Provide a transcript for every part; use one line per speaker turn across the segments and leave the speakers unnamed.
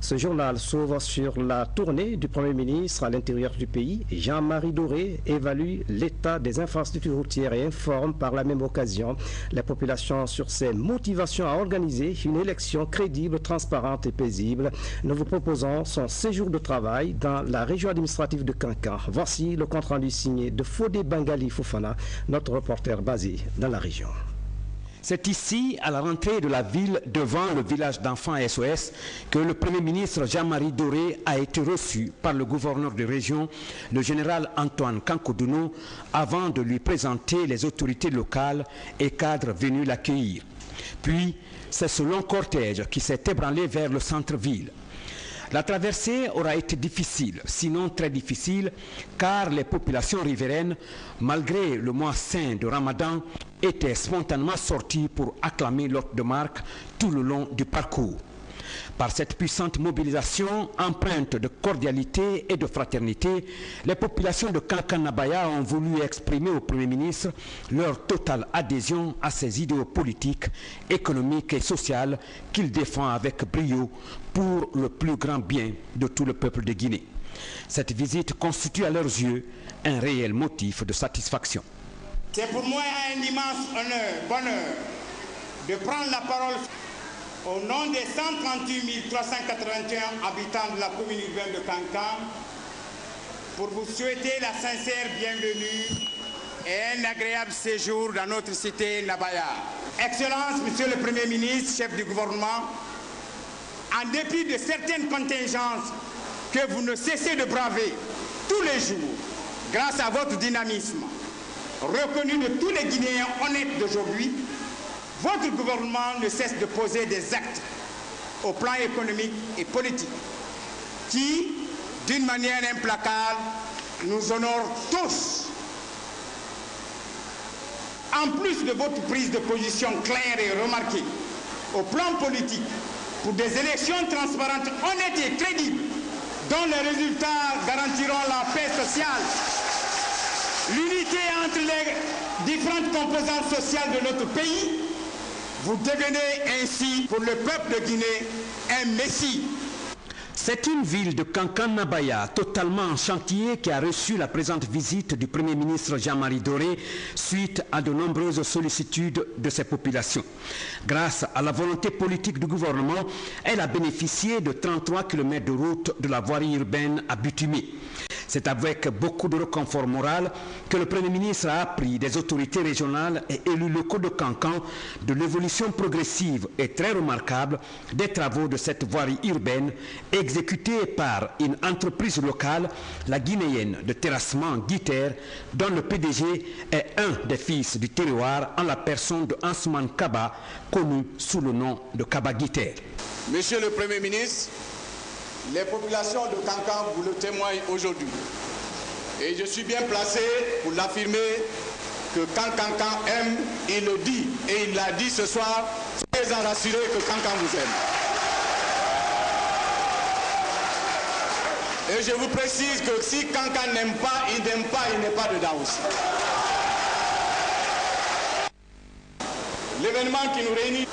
Ce journal s'ouvre sur la tournée du Premier ministre à l'intérieur du pays. Jean-Marie Doré évalue l'état des infrastructures routières et informe par la même occasion les populations sur ses motivations à organiser une élection crédible, transparente et paisible. Nous vous proposons son séjour de travail dans la région administrative de Kankan. Voici le compte-rendu signé de Fodé Bangali Fofana, notre reporter basé dans la région.
C'est ici, à la rentrée de la ville, devant le village d'enfants SOS, que le Premier ministre Jean-Marie Doré a été reçu par le gouverneur de région, le général Antoine Kankodounou, avant de lui présenter les autorités locales et cadres venus l'accueillir. Puis, c'est ce long cortège qui s'est ébranlé vers le centre-ville. La traversée aura été difficile, sinon très difficile, car les populations riveraines, malgré le mois saint de Ramadan, étaient spontanément sorties pour acclamer l'hôte de marque tout le long du parcours. Par cette puissante mobilisation, empreinte de cordialité et de fraternité, les populations de Kankan-Nabaya ont voulu exprimer au Premier ministre leur totale adhésion à ses idéaux politiques, économiques et sociales qu'il défend avec brio pour le plus grand bien de tout le peuple de Guinée. Cette visite constitue à leurs yeux un réel motif de satisfaction.
C'est pour moi un immense bonheur de prendre la parole au nom des 138 381 habitants de la commune urbaine de Kankan pour vous souhaiter la sincère bienvenue et un agréable séjour dans notre cité Nabaya. Excellence, Monsieur le Premier ministre, chef du gouvernement, en dépit de certaines contingences que vous ne cessez de braver tous les jours, grâce à votre dynamisme, reconnu de tous les Guinéens honnêtes d'aujourd'hui, votre gouvernement ne cesse de poser des actes au plan économique et politique qui, d'une manière implacable, nous honorent tous. En plus de votre prise de position claire et remarquée au plan politique pour des élections transparentes, honnêtes et crédibles, dont les résultats garantiront la paix sociale, l'unité entre les différentes composantes sociales de notre pays, vous devenez ainsi pour le peuple de Guinée un messie.
C'est une ville de Kankan-Nabaya totalement en chantier qui a reçu la présente visite du Premier ministre Jean-Marie Doré suite à de nombreuses sollicitudes de ses populations. Grâce à la volonté politique du gouvernement, elle a bénéficié de 33 km de route de la voirie urbaine à bitumée. C'est avec beaucoup de réconfort moral que le Premier ministre a appris des autorités régionales et élus locaux de Kankan de l'évolution progressive et très remarquable des travaux de cette voirie urbaine exécutée par une entreprise locale, la guinéenne de terrassement Guiter, dont le PDG est un des fils du terroir en la personne de Ansman Kaba, connu sous le nom de Kaba Guiter.
Monsieur le Premier ministre, les populations de Kankan vous le témoignent aujourd'hui. Et je suis bien placé pour l'affirmer que quand Kankan aime, il le dit. Et il l'a dit ce soir, soyez-en rassurés que Kankan vous aime. Et je vous précise que si Kankan n'aime pas, il n'est pas dedans aussi. L'événement qui nous réunit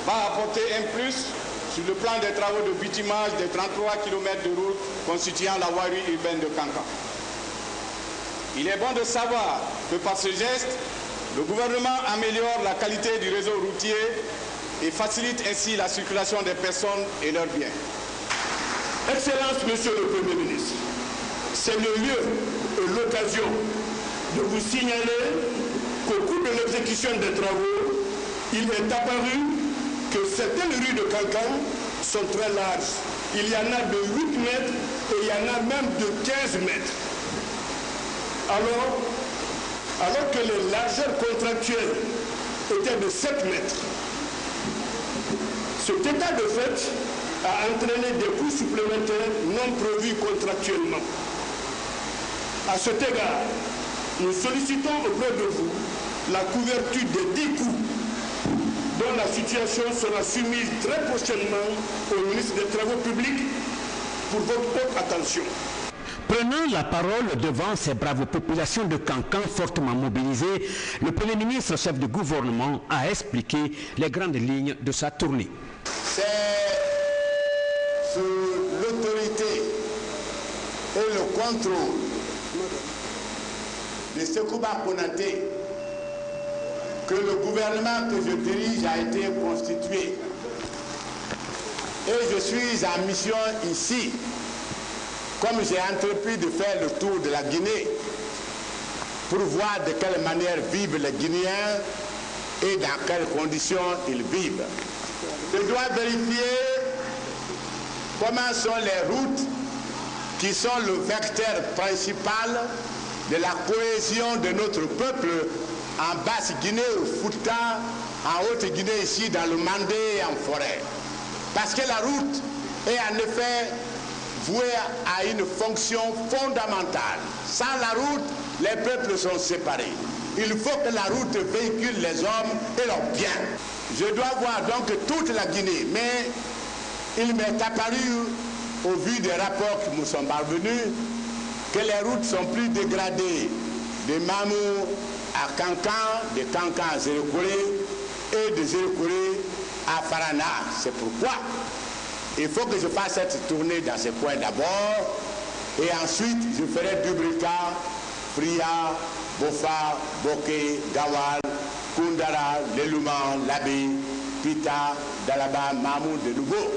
va apporter un plus sur le plan des travaux de bitumage des 33 km de route constituant la voirie urbaine de Kankan. Il est bon de savoir que par ce geste, le gouvernement améliore la qualité du réseau routier et facilite ainsi la circulation des personnes et leurs biens.
Excellence, Monsieur le Premier ministre, c'est le lieu et l'occasion de vous signaler qu'au cours de l'exécution des travaux, il est apparu que certaines rues de Kankan sont très larges. Il y en a de 8 mètres et il y en a même de 15 mètres. Alors que les largeurs contractuelles étaient de 7 mètres, cet état de fait a entraîné des coûts supplémentaires non prévus contractuellement. À cet égard, nous sollicitons auprès de vous la couverture des 10 coûts dont la situation sera soumise très prochainement au ministre des Travaux publics pour votre haute attention.
Prenant la parole devant ces braves populations de Kankan fortement mobilisées, le Premier ministre, chef de gouvernement, a expliqué les grandes lignes de sa tournée.
C'est sous l'autorité et le contrôle de Sekouba Konaté que le gouvernement que je dirige a été constitué. Et je suis en mission ici, comme j'ai entrepris de faire le tour de la Guinée, pour voir de quelle manière vivent les Guinéens et dans quelles conditions ils vivent. Je dois vérifier comment sont les routes qui sont le vecteur principal de la cohésion de notre peuple en Basse-Guinée, au Fouta, en Haute-Guinée, ici dans le Mandé et en forêt. Parce que la route est en effet vouée à une fonction fondamentale. Sans la route, les peuples sont séparés. Il faut que la route véhicule les hommes et leurs biens. Je dois voir donc toute la Guinée, mais il m'est apparu, au vu des rapports qui nous sont parvenus, que les routes sont plus dégradées de Mamou à Kankan, de Kankan à Zérokoré et de Zérokoré à Farana. C'est pourquoi il faut que je fasse cette tournée dans ces coins d'abord et ensuite je ferai Dubrika, Fria, Bofa, Boké, Gawal, Koundara, Lelouman, Labi, Pita, Dalaba, Mamou de nouveau.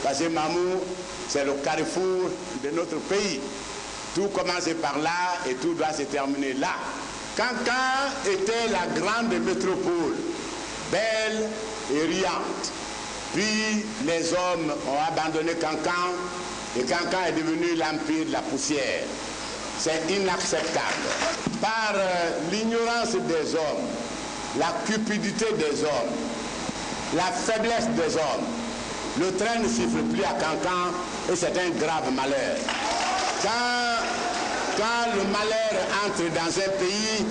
Parce que Mamou, c'est le carrefour de notre pays. Tout commence par là et tout doit se terminer là. Kankan était la grande métropole, belle et riante. Puis les hommes ont abandonné Kankan et Kankan est devenu l'empire de la poussière. C'est inacceptable. Par l'ignorance des hommes, la cupidité des hommes, la faiblesse des hommes, le train ne siffle plus à Kankan et c'est un grave malheur. Quand le malheur entre dans un pays,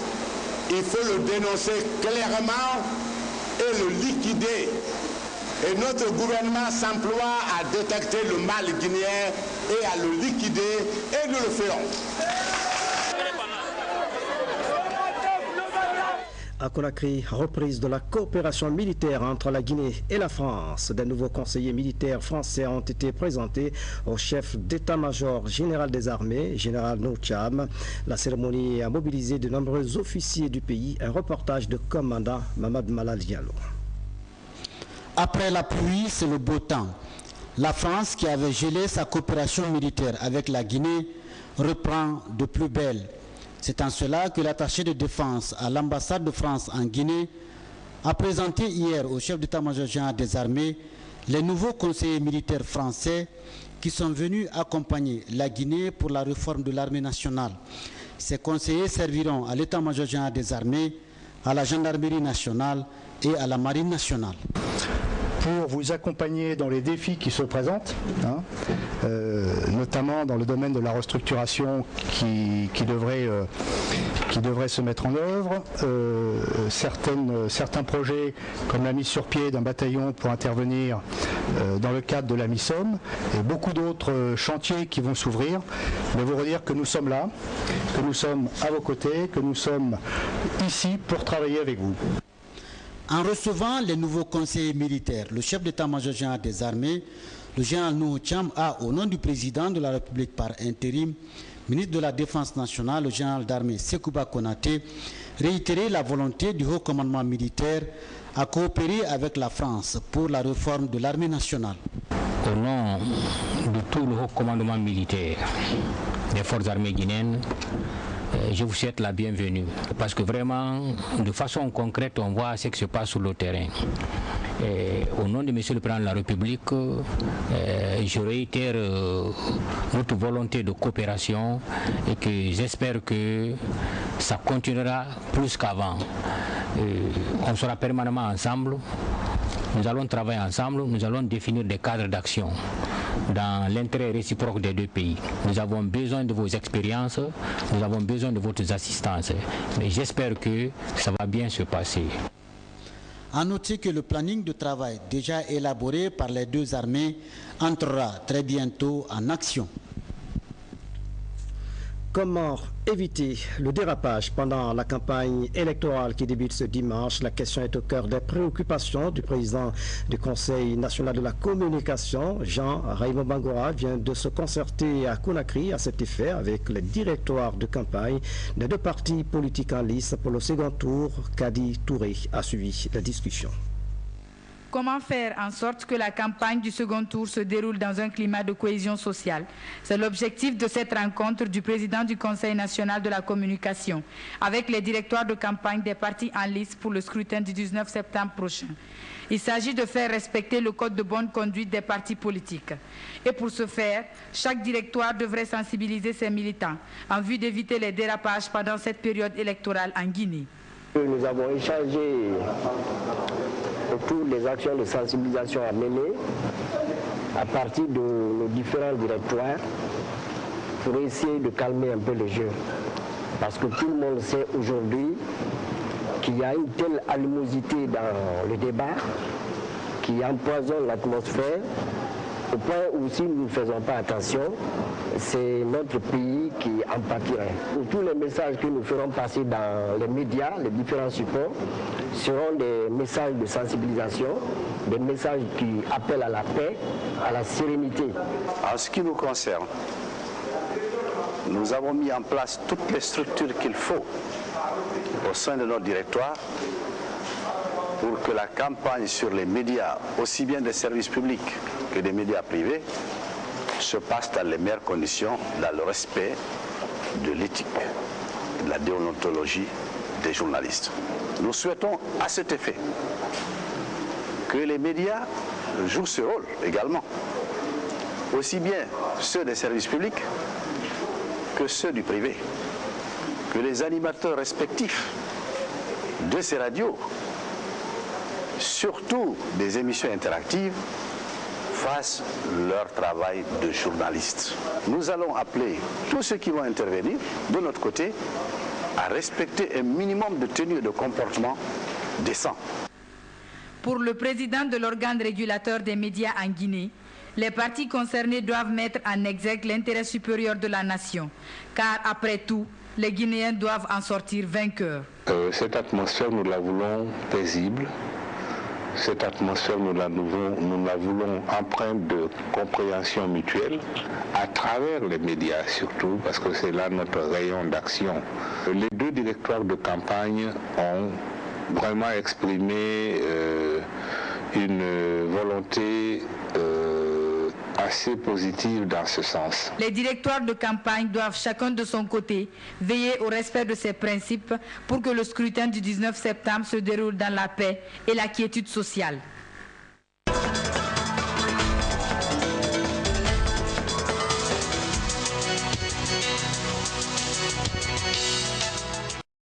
il faut le dénoncer clairement et le liquider. Et notre gouvernement s'emploie à détecter le mal guinéen et à le liquider, et nous le ferons.
À Conakry, reprise de la coopération militaire entre la Guinée et la France. Des nouveaux conseillers militaires français ont été présentés au chef d'état-major général des armées, général Noucham. La cérémonie a mobilisé de nombreux officiers du pays. Un reportage de commandant Mamad Malal Diallo.
Après la pluie, c'est le beau temps. La France, qui avait gelé sa coopération militaire avec la Guinée, reprend de plus belle. C'est en cela que l'attaché de défense à l'ambassade de France en Guinée a présenté hier au chef d'état-major général des armées les nouveaux conseillers militaires français qui sont venus accompagner la Guinée pour la réforme de l'armée nationale. Ces conseillers serviront à l'état-major général des armées, à la gendarmerie nationale et à la marine nationale.
Pour vous accompagner dans les défis qui se présentent, notamment dans le domaine de la restructuration qui devrait se mettre en œuvre, certains projets comme la mise sur pied d'un bataillon pour intervenir dans le cadre de la MISOM et beaucoup d'autres chantiers qui vont s'ouvrir. Je vais vous redire que nous sommes là, que nous sommes à vos côtés, que nous sommes ici pour travailler avec vous.
En recevant les nouveaux conseillers militaires, le chef d'état-major général des armées, le général Noucham, a, au nom du président de la République par intérim, ministre de la Défense nationale, le général d'armée Sekouba Konaté, réitéré la volonté du haut commandement militaire à coopérer avec la France pour la réforme de l'armée nationale.
Au nom de tout le haut commandement militaire des forces armées guinéennes, je vous souhaite la bienvenue parce que vraiment, de façon concrète, on voit ce qui se passe sur le terrain. Et au nom de Monsieur le Président de la République, je réitère notre volonté de coopération et que j'espère que ça continuera plus qu'avant. On sera permanemment ensemble. Nous allons travailler ensemble, nous allons définir des cadres d'action dans l'intérêt réciproque des deux pays. Nous avons besoin de vos expériences, nous avons besoin de votre assistance. Mais j'espère que ça va bien se passer.
À noter que le planning de travail déjà élaboré par les deux armées entrera très bientôt en action.
Comment éviter le dérapage pendant la campagne électorale qui débute ce dimanche? La question est au cœur des préoccupations du président du Conseil national de la communication. Jean-Raymond Bangora vient de se concerter à Conakry à cet effet avec les directoires de campagne des deux partis politiques en lice pour le second tour. Kadi Touré a suivi la discussion.
Comment faire en sorte que la campagne du second tour se déroule dans un climat de cohésion sociale? C'est l'objectif de cette rencontre du président du Conseil national de la communication avec les directoires de campagne des partis en lice pour le scrutin du 19 septembre prochain. Il s'agit de faire respecter le code de bonne conduite des partis politiques. Et pour ce faire, chaque directoire devrait sensibiliser ses militants en vue d'éviter les dérapages pendant cette période électorale en Guinée.
Nous avons échangé autour des actions de sensibilisation à mener à partir de nos différents directoires pour essayer de calmer un peu le jeu. Parce que tout le monde sait aujourd'hui qu'il y a une telle animosité dans le débat qui empoisonne l'atmosphère au point où si nous ne faisons pas attention, c'est notre pays qui en pâtirait. Tous les messages que nous ferons passer dans les médias, les différents supports, seront des messages de sensibilisation, des messages qui appellent à la paix, à la sérénité.
En ce qui nous concerne, nous avons mis en place toutes les structures qu'il faut au sein de notre directoire pour que la campagne sur les médias, aussi bien des services publics que des médias privés, se passe dans les meilleures conditions, dans le respect de l'éthique, de la déontologie des journalistes. Nous souhaitons à cet effet que les médias jouent ce rôle également, aussi bien ceux des services publics que ceux du privé, que les animateurs respectifs de ces radios, surtout des émissions interactives, fassent leur travail de journalistes. Nous allons appeler tous ceux qui vont intervenir de notre côté à respecter un minimum de tenue et de comportement décent.
Pour le président de l'organe régulateur des médias en Guinée, les partis concernés doivent mettre en exergue l'intérêt supérieur de la nation, car après tout, les Guinéens doivent en sortir vainqueurs.
Cette atmosphère, nous la voulons paisible. Cette atmosphère, nous la voulons empreinte de compréhension mutuelle à travers les médias surtout, parce que c'est là notre rayon d'action. Les deux directoires de campagne ont vraiment exprimé une volonté assez positive dans ce sens.
Les directoires de campagne doivent chacun de son côté veiller au respect de ces principes pour que le scrutin du 19 septembre se déroule dans la paix et la quiétude sociale.